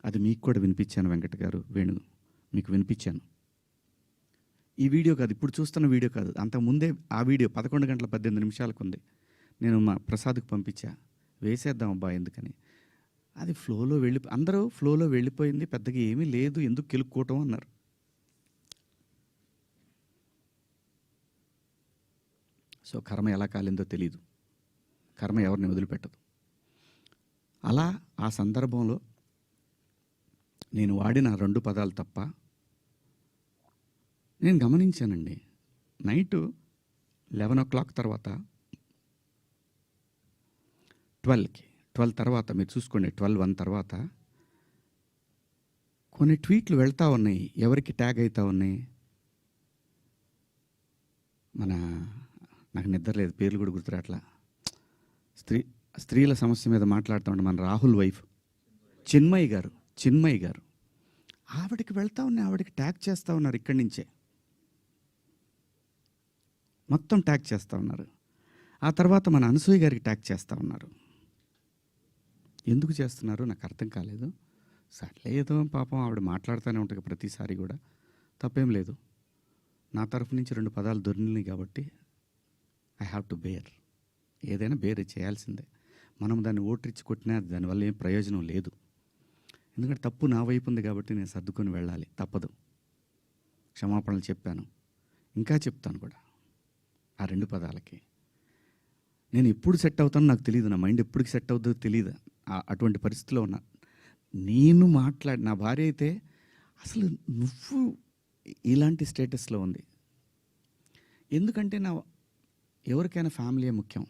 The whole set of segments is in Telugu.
అది మీకు కూడా వినిపించాను వెంకట గారు, వేణు మీకు వినిపించాను. ఈ వీడియో కాదు, ఇప్పుడు చూస్తున్న వీడియో కాదు, అంతకుముందే ఆ వీడియో 11 గంటల 18 నిమిషాలకు ఉంది. నేను మా ప్రసాద్కి పంపించా, వేసేద్దాం అబ్బా ఎందుకని. అది ఫ్లోలో అందరూ ఫ్లోలో వెళ్ళిపోయింది, పెద్దగా ఏమీ లేదు, ఎందుకు కెలుక్కోవటం అన్నారు. సో కర్మ ఎలా కాలిందో తెలీదు, కర్మ ఎవరిని వదిలిపెట్టదు. అలా ఆ సందర్భంలో నేను వాడిన 2 పదాలు తప్ప నేను గమనించానండి. నైటు 11 o'clock తర్వాత 12 తర్వాత మీరు చూసుకోండి, 12:01 తర్వాత కొన్ని ట్వీట్లు వెళ్తూ ఉన్నాయి. ఎవరికి ట్యాగ్ అవుతూ ఉన్నాయి? నాకు నిద్ర లేదు, పేర్లు కూడా గుర్తురాట్లా. స్త్రీల సమస్య మీద మాట్లాడుతూ ఉంటే మన రాహుల్ వైఫ్ చిన్మయి గారు ఆవిడకి వెళ్తూ ఉన్నాయి, ఆవిడకి ట్యాగ్ చేస్తూ ఉన్నారు. ఇక్కడి నుంచే మొత్తం ట్యాగ్ చేస్తూ ఉన్నారు. ఆ తర్వాత మన అనసూయ గారికి ట్యాగ్ చేస్తూ ఉన్నారు. ఎందుకు చేస్తున్నారు నాకు అర్థం కాలేదు. సర్లే ఏదో పాపం ఆవిడ మాట్లాడుతూనే ఉంటుంది ప్రతిసారి కూడా, తప్పేం లేదు. నా తరఫు నుంచి 2 పదాలు దొరికినాయి కాబట్టి ఐ హ్యావ్ టు బేర్. ఏదైనా బేర్ చేయాల్సిందే. మనం దాన్ని ఓట్రిచ్చి కొట్టినా దానివల్ల ఏం ప్రయోజనం లేదు. ఎందుకంటే తప్పు నా వైపు ఉంది కాబట్టి నేను సర్దుకొని వెళ్ళాలి, తప్పదు. క్షమాపణలు చెప్పాను, ఇంకా చెప్తాను కూడా. ఆ 2 పదాలకి నేను ఎప్పుడు సెట్ అవుతానో నాకు తెలియదు, నా మైండ్ ఎప్పటికి సెట్ అవుతుందో తెలియదు. అటువంటి పరిస్థితిలో ఉన్నా. నేను నా భార్య అయితే అసలు నువ్వు ఇలాంటి స్టేటస్లో ఉంది. ఎందుకంటే ఎవరికైనా ఫ్యామిలీ ముఖ్యం.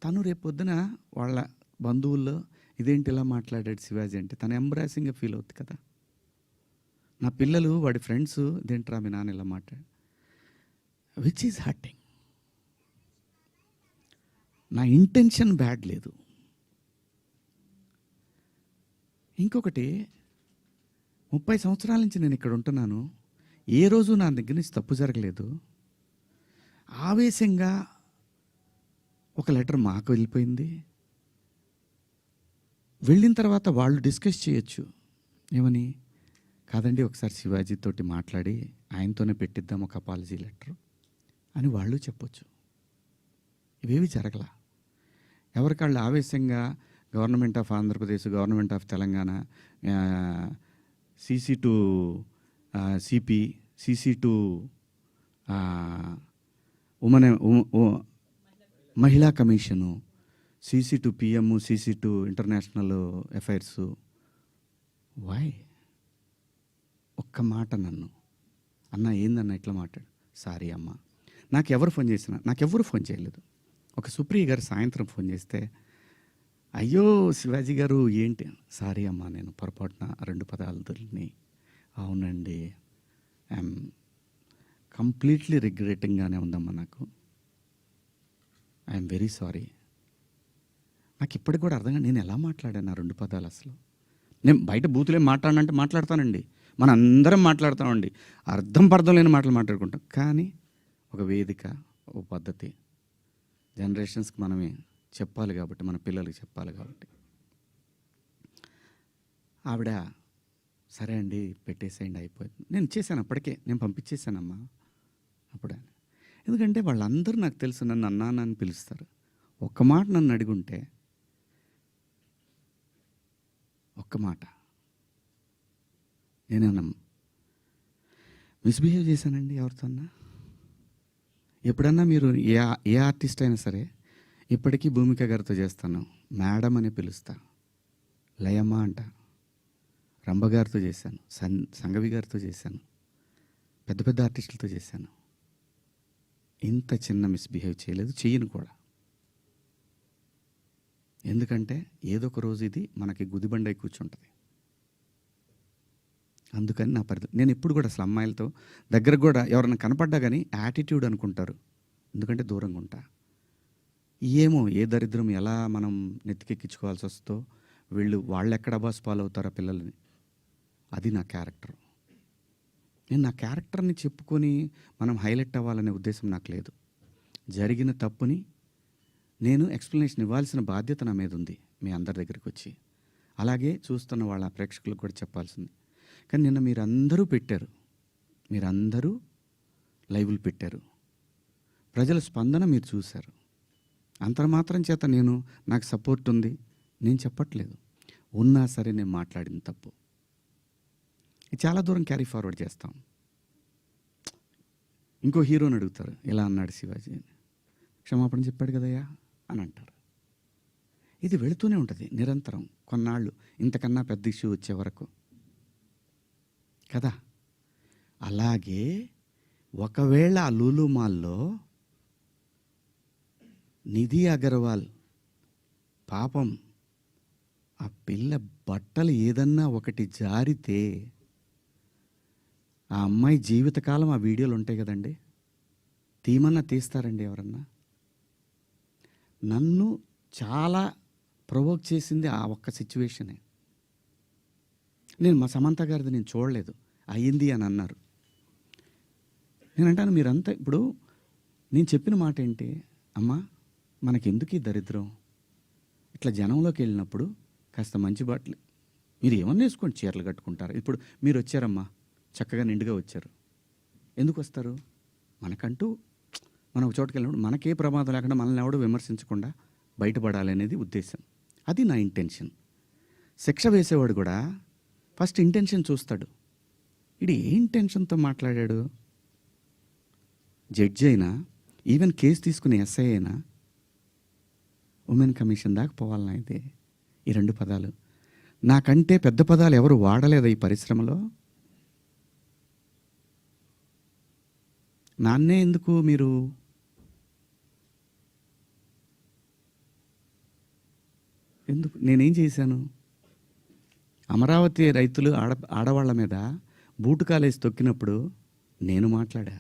తను రేపొద్దున వాళ్ళ బంధువుల్లో ఇదేంటి ఇలా మాట్లాడాడు శివాజీ అంటే తను ఎంబ్రాసింగ్గా ఫీల్ అవుతుంది కదా. నా పిల్లలు వాడి ఫ్రెండ్స్ ఇదేంట్రా మీ నాన్న ఇలా మాట్లాడు, విచ్ ఈజ్ హర్టింగ్. నా ఇంటెన్షన్ బ్యాడ్ లేదు. ఇంకొకటి, 30 సంవత్సరాల నుంచి నేను ఇక్కడ ఉంటున్నాను, ఏ రోజు నా దగ్గర నుంచి తప్పు జరగలేదు. ఆవేశంగా ఒక లెటర్ మాకు వెళ్ళిపోయింది. వెళ్ళిన తర్వాత వాళ్ళు డిస్కస్ చేయొచ్చు, ఏమని, కాదండి ఒకసారి శివాజీతోటి మాట్లాడి ఆయనతోనే పెట్టిద్దాం ఒక అపాలజీ లెటర్ అని వాళ్ళు చెప్పొచ్చు. ఇవేవి జరగల. ఎవరికాళ్ళు ఆవేశంగా government of Andhra Pradesh, government of Telangana, CC to CP, CC to మహిళా commission, CC to PM, CC to international affairs. Why? ఒక్క మాట నన్ను అన్న ఏందన్న ఇట్లా మాట్లాడు. సారీ అమ్మ, నాకెవరు ఫోన్ చేయలేదు. ఒక సుప్రియ గారు సాయంత్రం ఫోన్ చేస్తే, అయ్యో శివాజీ గారు ఏంటి, సారీ అమ్మా నేను పొరపాటున 2 పదాలు దొరికినాయి. అవునండి, ఐఎమ్ కంప్లీట్లీ రిగ్రెటింగ్గానే ఉందమ్మా, ఐఎమ్ వెరీ సారీ. నాకు ఇప్పటికి కూడా అర్థం కాదు నేను ఎలా మాట్లాడాను ఆ 2 పదాలు. అసలు నేను బయట బూతులేం మాట్లాడనంటే మాట్లాడతానండి, మన అందరం మాట్లాడతామండి, అర్థం పర్థం లేని మాటలు మాట్లాడుకుంటాం. కానీ ఒక వేదిక, ఒక పద్ధతి, జనరేషన్స్కి మనమే చెప్పాలి కాబట్టి, మన పిల్లలకి చెప్పాలి కాబట్టి. ఆవిడ సరే అండి పెట్టేసేయండి అయిపోయింది. నేను ఇచ్చేసాను, అప్పటికే నేను పంపించేశానమ్మా అప్పుడే. ఎందుకంటే వాళ్ళందరూ నాకు తెలుసు, నన్ను అన్నాన్న అని పిలుస్తారు. ఒక్క మాట నన్ను అడిగుంటే, ఒక్క మాట నేనేమన్నా మిస్బిహేవ్ చేశానండి ఎవరితోన్నా? ఎప్పుడన్నా మీరు ఏ ఆర్టిస్ట్ అయినా సరే, ఇప్పటికీ భూమిక గారితో చేస్తాను, మేడం అని పిలుస్తా, లయమ్మ అంట. రంభ గారితో చేశాను, సంగవి గారితో చేశాను, పెద్ద పెద్ద ఆర్టిస్టులతో చేశాను. ఇంత చిన్న మిస్బిహేవ్ చేయలేదు, చెయ్యను కూడా. ఎందుకంటే ఏదో ఒక రోజు ఇది మనకి గుదిబండై కూర్చుంటుంది. అందుకని నేను ఎప్పుడు కూడా అసలు అమ్మాయిలతో దగ్గర కూడా ఎవరైనా కనపడ్డా కానీ యాటిట్యూడ్ అనుకుంటారు, ఎందుకంటే దూరంగా ఉంటా. ఏమో ఏ దరిద్రం ఎలా మనం నెత్తికెక్కించుకోవాల్సి వస్తుందో, వాళ్ళు ఎక్కడ బాస్ ఫాలో అవుతారో పిల్లల్ని. అది నా క్యారెక్టర్. నేను నా క్యారెక్టర్ని చెప్పుకొని మనం హైలైట్ అవ్వాలనే ఉద్దేశం నాకు లేదు. జరిగిన తప్పుని నేను ఎక్స్ప్లెనేషన్ ఇవ్వాల్సిన బాధ్యత నా మీద ఉంది. మీ అందరి దగ్గరికి వచ్చి అలాగే చూస్తున్న వాళ్ళ ప్రేక్షకులకు కూడా చెప్పాల్సింది. కానీ నిన్న మీరందరూ పెట్టారు. మీరందరూ లైవ్‌లు పెట్టారు. ప్రజల స్పందన మీరు చూశారు. అంతర్మాత్రం చేత నాకు సపోర్ట్ ఉంది నేను చెప్పట్లేదు. ఉన్నా సరే నేను మాట్లాడింది తప్పు. ఇది చాలా దూరం క్యారీ ఫార్వర్డ్ చేస్తాం. ఇంకో హీరోని అడుగుతారు, ఇలా అన్నాడు శివాజీ అని. క్షమాపణ చెప్పాడు కదయ్యా అని అంటారు. ఇది వెళుతూనే ఉంటుంది నిరంతరం కొన్నాళ్ళు, ఇంతకన్నా పెద్ద ఇష్యూ వచ్చే వరకు కదా. అలాగే ఒకవేళ ఆ లూలు మాల్లో నిధి అగర్వాల్ పాపం ఆ పిల్ల బట్టలు ఏదన్నా ఒకటి జారితే ఆ అమ్మాయి జీవితకాలం ఆ వీడియోలు ఉంటాయి కదండి. తీమన్నా తీస్తారండి ఎవరన్నా? నన్ను చాలా ప్రొవోక్ చేసింది ఆ ఒక్క సిచ్యువేషనే. నేను మా సమంత గారిది నేను చూడలేదు, అయ్యింది అని అన్నారు. నేను అంటాను మీరంతా ఇప్పుడు నేను చెప్పిన మాట ఏంటి, అమ్మా మనకెందుకు ఈ దరిద్రం? ఇట్లా జనంలోకి వెళ్ళినప్పుడు కాస్త మంచి బట్టలు మీరు ఏమన్నా వేసుకోండి, చీరలు కట్టుకుంటారు. ఇప్పుడు మీరు వచ్చారమ్మా, చక్కగా నిండుగా వచ్చారు. ఎందుకు వస్తారు? మనకంటూ మనం ఒక చోటుకి వెళ్ళినప్పుడు మనకే ప్రమాదం లేకుండా మనల్ని ఎవడో విమర్శించకుండా బయటపడాలి అనేది ఉద్దేశం. అది నా ఇంటెన్షన్. శిక్ష వేసేవాడు కూడా ఫస్ట్ ఇంటెన్షన్ చూస్తాడు. ఇది ఏ ఇంటెన్షన్తో మాట్లాడాడు? జడ్జి అయినా, ఈవెన్ కేసు తీసుకునే ఎస్ఐ అయినా ఉమెన్ కమిషన్ దాకా పోవాలన్నా అయితే ఈ 2 పదాలు. నాకంటే పెద్ద పదాలు ఎవరు వాడలేదా ఈ పరిశ్రమలో? నాన్నే ఎందుకు మీరు ఎందుకు నేనేం చేశాను? అమరావతి రైతులు ఆడవాళ్ళ మీద బూటు కాలేసి తొక్కినప్పుడు నేను మాట్లాడా,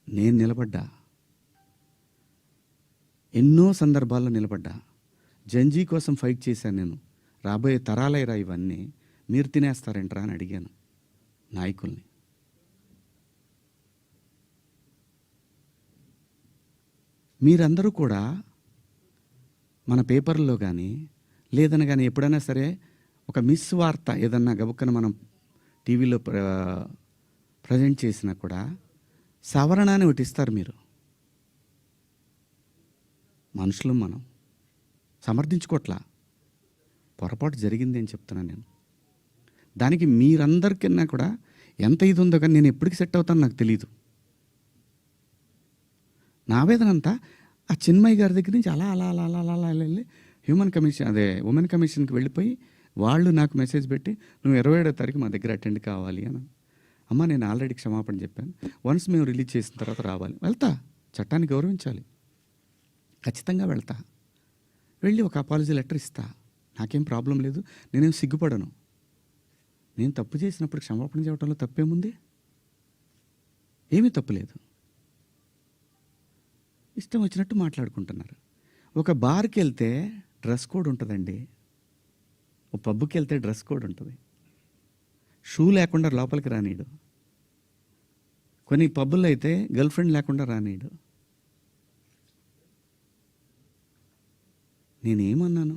నేను నిలబడ్డా, ఎన్నో సందర్భాల్లో నిలబడ్డా. జంజీ కోసం ఫైట్ చేశాను నేను. రాబోయే తరాలైరా ఇవన్నీ, మీరు తినేస్తారేంట్రా అని అడిగాను నాయకుల్ని. మీరందరూ కూడా మన పేపర్లో కానీ లేదని కానీ ఎప్పుడైనా సరే ఒక మిస్ వార్త ఏదన్నా గబుక్కన మనం టీవీలో ప్రజెంట్ చేసినా కూడా సవరణ అని ఒకటి ఇస్తారు. మీరు మనుషులు, మనం సమర్థించుకోవట్లా, పొరపాటు జరిగింది అని చెప్తున్నాను నేను. దానికి మీరందరికన్నా కూడా ఎంత ఇది ఉందో కానీ నేను ఎప్పటికి సెట్ అవుతానో నాకు తెలియదు. నా వేదన అంతా ఆ చిన్మయ్య గారి దగ్గర నుంచి అలా అలా అలా అలా అలా అలా వెళ్ళి ఉమెన్ కమిషన్కి వెళ్ళిపోయి వాళ్ళు నాకు మెసేజ్ పెట్టి నువ్వు 27వ తారీఖు మా దగ్గర అటెండ్ కావాలి అని. అమ్మ నేను ఆల్రెడీ క్షమాపణ చెప్పాను, వన్స్ మేము రిలీజ్ చేసిన తర్వాత రావాలి. వెళ్తా, చట్టాన్ని గౌరవించాలి, ఖచ్చితంగా వెళ్తా. వెళ్ళి ఒక అపాలజీ లెటర్ ఇస్తా, నాకేం ప్రాబ్లం లేదు, నేనేం సిగ్గుపడను. నేను తప్పు చేసినప్పుడు క్షమాపణ చెప్పడంలో తప్పేముంది? ఏమీ తప్పు లేదు. ఇష్టం వచ్చినట్టు మాట్లాడుకుంటున్నారు. ఒక బార్కి వెళ్తే డ్రెస్ కోడ్ ఉంటుందండి, ఒక పబ్కి వెళ్తే డ్రెస్ కోడ్ ఉంటుంది. షూ లేకుండా లోపలికి రానీడు. కొన్ని పబ్బుల్లో అయితే గర్ల్ ఫ్రెండ్ లేకుండా రానీడు. నేనేమన్నాను?